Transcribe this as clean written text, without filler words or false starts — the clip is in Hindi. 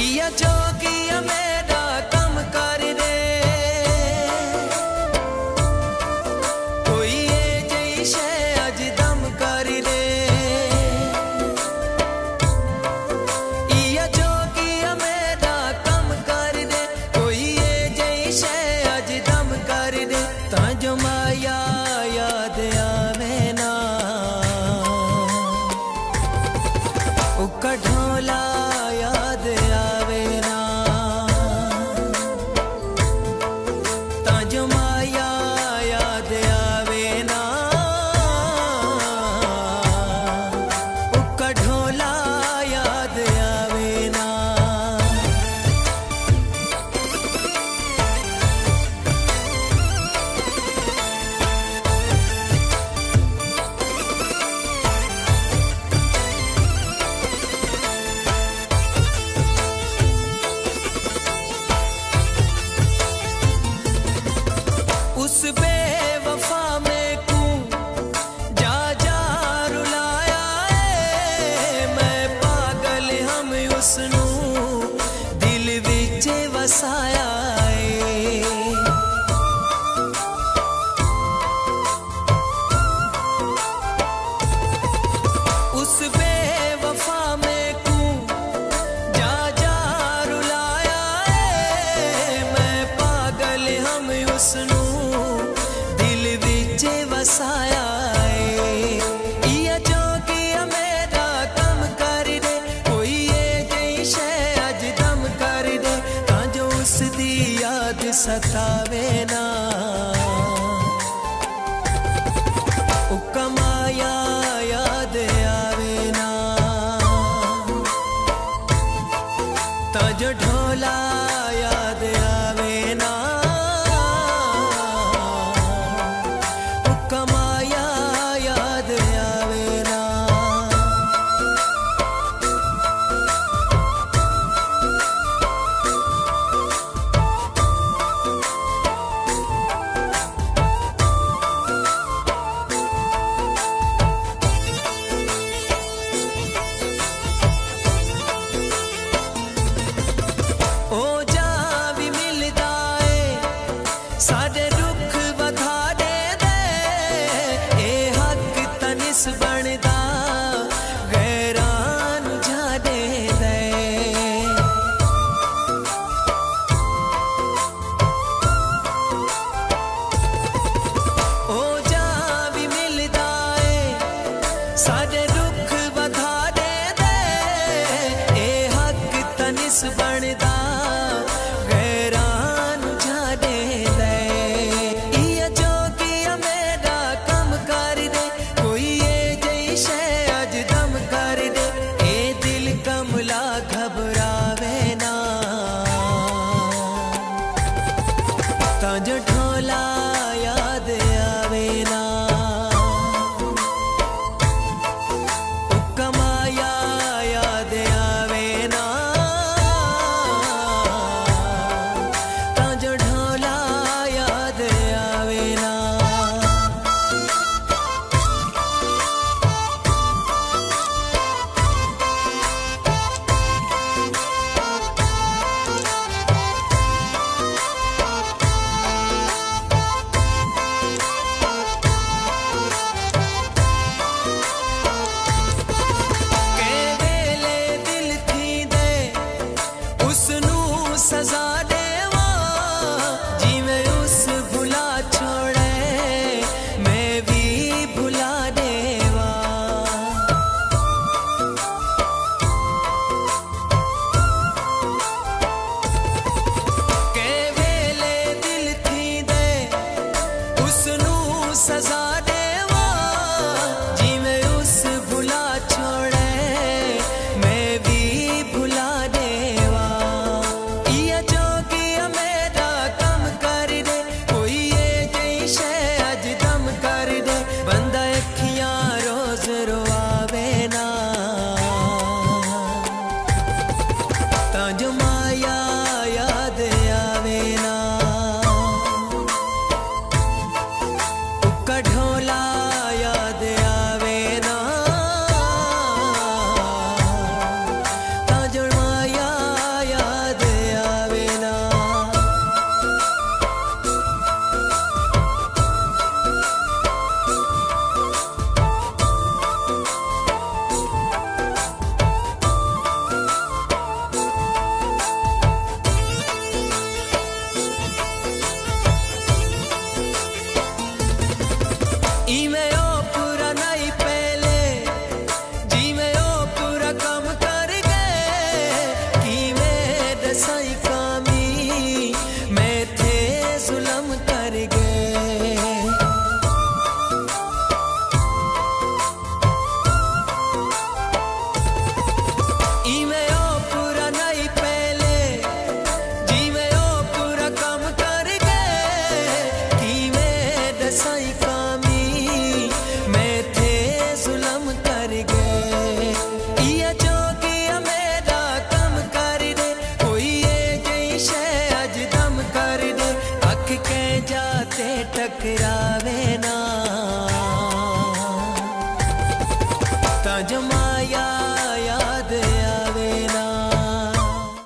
इया जोगिया मेरा कम कर दे कोई ये जई शे अज दम कर दे इया जोगिया मेरा कम कर दे कोई ये जई शे अज दम कर दे ता जो माया याद आवे ना उका ढोला याद आवे ना ता जो माया याद आवे ना उका ढोला याद आवे ना उस बेवफा में कू जा जा रुलाया है मैं पागल हम उसनू दिल विच वसाया है उस बेवफा में कू जा जा रुलाया है मैं पागल हम उसनू वसाया इया जोगिया मेरा कम कर दे कोई ये जई शे अज दम कर दे ता जो उस दी याद सतावे ना उका माया याद आवे ना ता जो ढोला याद आवे ना माया याद आवे ना ओ जा भी मिलदा है साडे दुख वधा दे दे ए हक तनिस बनदा गैरान जा दे दे ओ जा भी मिलदा है साडे दुख वधा दे दे ए हक तनिस बनदा गैरान जा दे दे इया जोगिया मेरा कम कर दे कोई ये जई शे अज दम कर दे ए दिल कमला घबरावे ना ता जो ढोला याद आवे ना उका माया याद आवे ना ता जो ढोला याद आवे ना के वेले दिल थी दे उसनू सजा देवा जिवें उस भुला छोड़े मैं भी भुला देवा के वेले दिल थी दे उसनू सजा देवा जिवें उस भुला छोड़े मैं भी भुला देवा इया जोगिया मेरा कम कर दे कोई ये जई शे अज दम कर दे बंदा अखियां रोज रोआवे ना ता जो माया याद आवे ना उका ढोला याद आवे ना ता जो माया जो माया